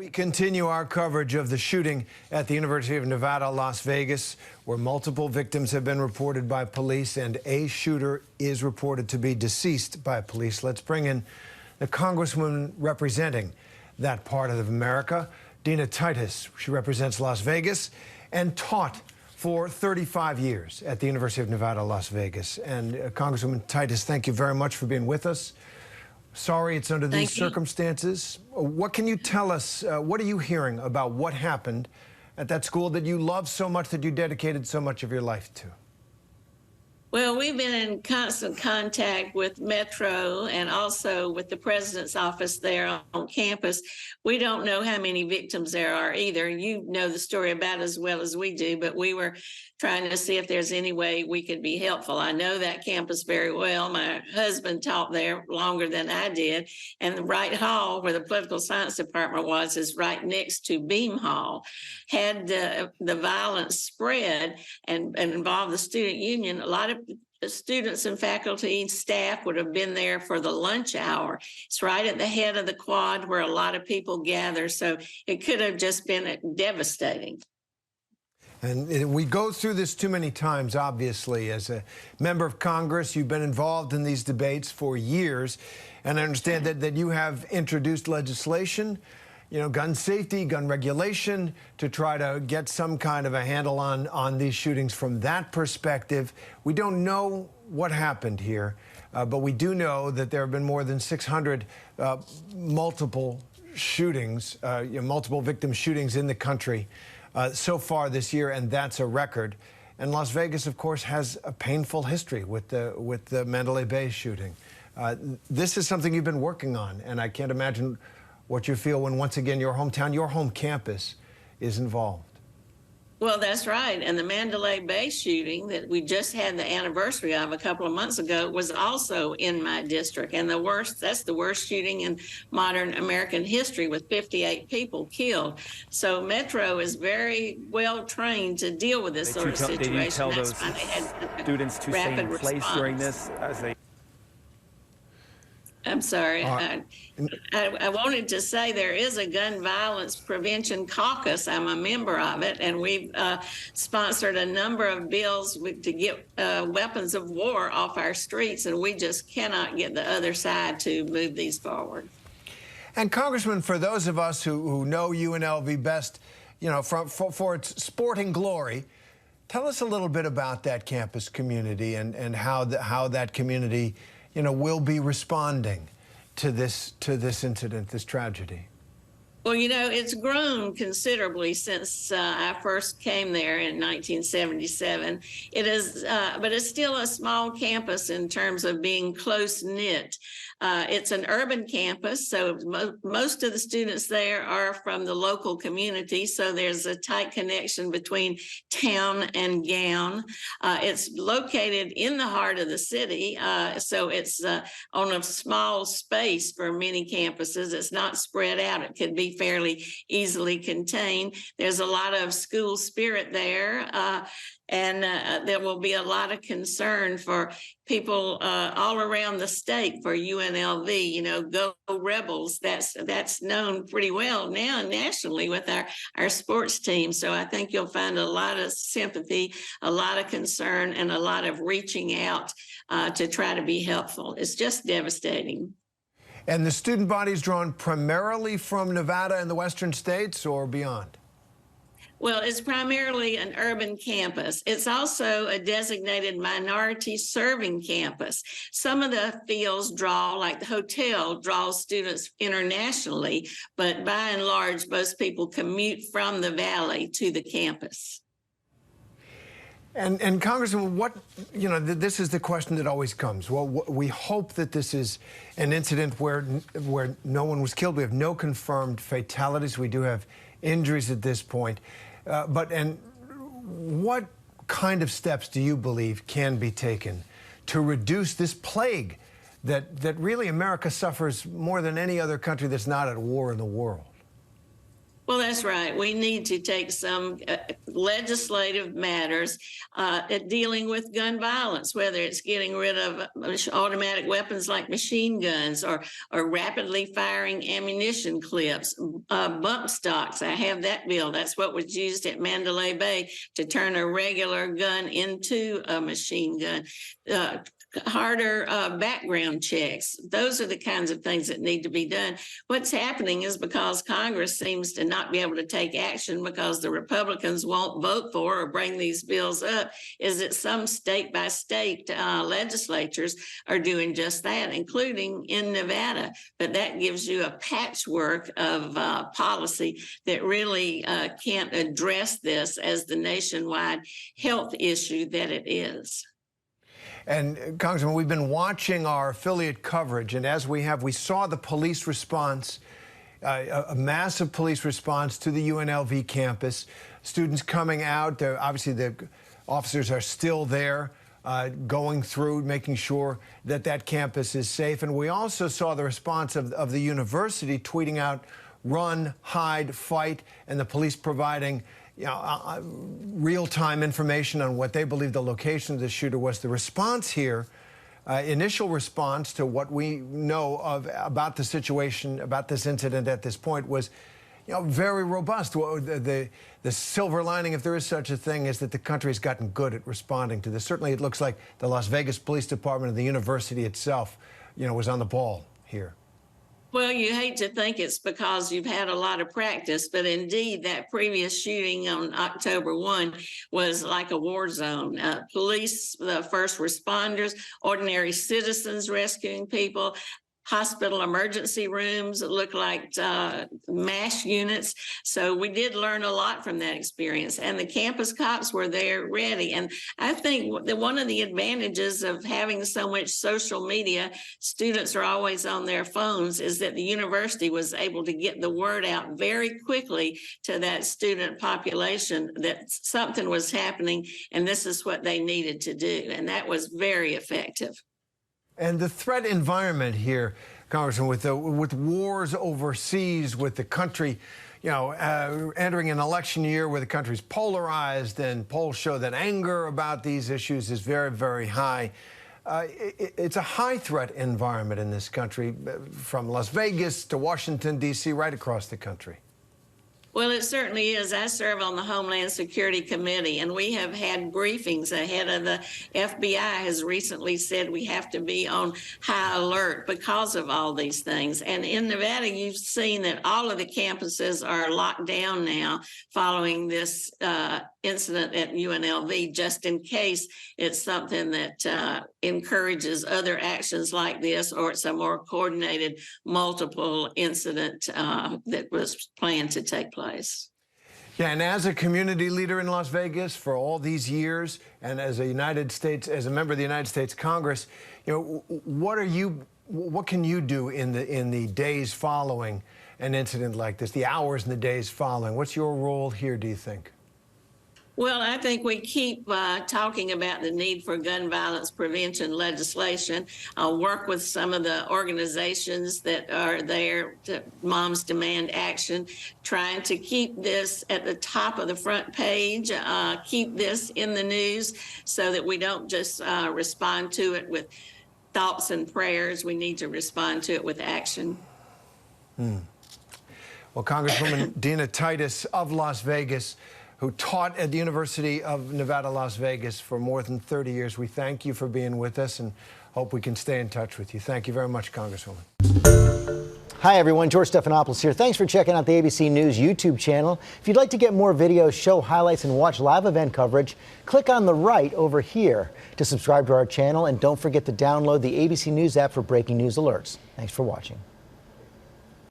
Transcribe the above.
We continue our coverage of the shooting at the University of Nevada, Las Vegas, where multiple victims have been reported by police and a shooter is reported to be deceased by police. Let's bring in the Congresswoman representing that part of America, Dina Titus. She represents Las Vegas and taught for 35 years at the University of Nevada, Las Vegas. And Congresswoman Titus, thank you very much for being with us. Sorry it's under these circumstances. What can you tell us? What are you hearing about what happened at that school that you love so much, that you dedicated so much of your life to? Well, we've been in constant contact with Metro and also with the president's office there on campus. We don't know how many victims there are either. You know the story about it as well as we do, but we were trying to see if there's any way we could be helpful. I know that campus very well. My husband taught there longer than I did. And the Wright Hall, where the political science department was, is right next to Beam Hall. Had the violence spread and involved the student union, a lot of students and faculty and staff would have been there for the lunch hour. It's right at the head of the quad where a lot of people gather. So it could have just been devastating. And we go through this too many times, obviously. As a member of Congress, you've been involved in these debates for years. And I understand that you have introduced legislation, you know, gun safety, gun regulation, to try to get some kind of a handle on these shootings from that perspective. We don't know what happened here, but we do know that there have been more than 600 multiple shootings, multiple victim shootings in the country so far this year, and that's a record. And Las Vegas, of course, has a painful history with the Mandalay Bay shooting. This is something you've been working on, and I can't imagine what you feel when, once again, your hometown, your home campus is involved. Well, that's right. And the Mandalay Bay shooting that we just had the anniversary of a couple of months ago was also in my district. And that's the worst shooting in modern American history, with 58 people killed. So Metro is very well trained to deal with this sort of situation. Did you tell those students to stay in place during this as they... I'm sorry. I wanted to say there is a gun violence prevention caucus. I'm a member of it, and we've sponsored a number of bills to get weapons of war off our streets, and we just cannot get the other side to move these forward. And Congressman, for those of us who know UNLV best, you know, for its sporting glory, tell us a little bit about that campus community and how that community, you know, will be responding to this incident, this tragedy. Well, you know, it's grown considerably since I first came there in 1977. It is, but it's still a small campus in terms of being close-knit. It's an urban campus, so most of the students there are from the local community, so there's a tight connection between town and gown. It's located in the heart of the city, so it's on a small space for many campuses. It's not spread out. It could be fairly easily contained. There's a lot of school spirit there, and there will be a lot of concern for people all around the state for UNLV. You know, go Rebels. That's known pretty well now nationally with our sports team. So I think you'll find a lot of sympathy, a lot of concern, and a lot of reaching out to try to be helpful. It's just devastating. And the student body is drawn primarily from Nevada and the western states, or beyond? Well, it's primarily an urban campus. It's also a designated minority serving campus. Some of the fields draw, like the hotel, draws students internationally, but by and large, most people commute from the valley to the campus. And Congressman, you know, this is the question that always comes. Well, we hope that this is an incident where no one was killed. We have no confirmed fatalities. We do have injuries at this point. And what kind of steps do you believe can be taken to reduce this plague that really America suffers more than any other country that's not at war in the world? Well, that's right. We need to take some legislative matters at dealing with gun violence, whether it's getting rid of automatic weapons like machine guns or rapidly firing ammunition clips, bump stocks. I have that bill. That's what was used at Mandalay Bay to turn a regular gun into a machine gun. Harder background checks. Those are the kinds of things that need to be done. What's happening is because Congress seems to not be able to take action because the Republicans won't vote for or bring these bills up, is that some state by state legislatures are doing just that, including in Nevada. But that gives you a patchwork of policy that really can't address this as the nationwide health issue that it is. And Congressman, we've been watching our affiliate coverage, and as we saw the police response, a massive police response to the UNLV campus. Students coming out, obviously the officers are still there, going through, making sure that that campus is safe. And we also saw the response of the university tweeting out, "Run, hide, fight," and the police providing real-time information on what they believe the location of the shooter was. The response here, initial response to what we know about the situation, about this incident at this point, was very robust. The silver lining, if there is such a thing, is that the country has gotten good at responding to this. Certainly it looks like the Las Vegas Police Department and the university itself, was on the ball here. Well, you hate to think it's because you've had a lot of practice, but indeed that previous shooting on October 1 was like a war zone. Police, the first responders, ordinary citizens rescuing people, hospital emergency rooms that look like MASH units. So we did learn a lot from that experience, and the campus cops were there ready. And I think that one of the advantages of having so much social media, students are always on their phones, is that the university was able to get the word out very quickly to that student population that something was happening and this is what they needed to do. And that was very effective. And the threat environment here, Congressman, with wars overseas, with the country, entering an election year where the country's polarized, and polls show that anger about these issues is very, very high. It's a high threat environment in this country, from Las Vegas to Washington, D.C., right across the country. Well, it certainly is. I serve on the Homeland Security Committee, and we have had briefings ahead of the FBI has recently said we have to be on high alert because of all these things. And in Nevada, you've seen that all of the campuses are locked down now following this incident at UNLV, just in case it's something that encourages other actions like this, or it's a more coordinated multiple incident that was planned to take place. Yeah, and as a community leader in Las Vegas for all these years, and as a member of the United States Congress, what can you do in the days following an incident like this, the hours and the days following? What's your role here, do you think? Well, I think we keep talking about the need for gun violence prevention legislation. I'll work with some of the organizations that are there, Moms Demand Action, trying to keep this at the top of the front page, keep this in the news so that we don't just respond to it with thoughts and prayers. We need to respond to it with action. Well, Congresswoman Dina Titus of Las Vegas, who taught at the University of Nevada, Las Vegas for more than 30 years. We thank you for being with us and hope we can stay in touch with you. Thank you very much, Congresswoman. Hi, everyone. George Stephanopoulos here. Thanks for checking out the ABC News YouTube channel. If you'd like to get more videos, show highlights, and watch live event coverage, click on the right over here to subscribe to our channel. And don't forget to download the ABC News app for breaking news alerts. Thanks for watching.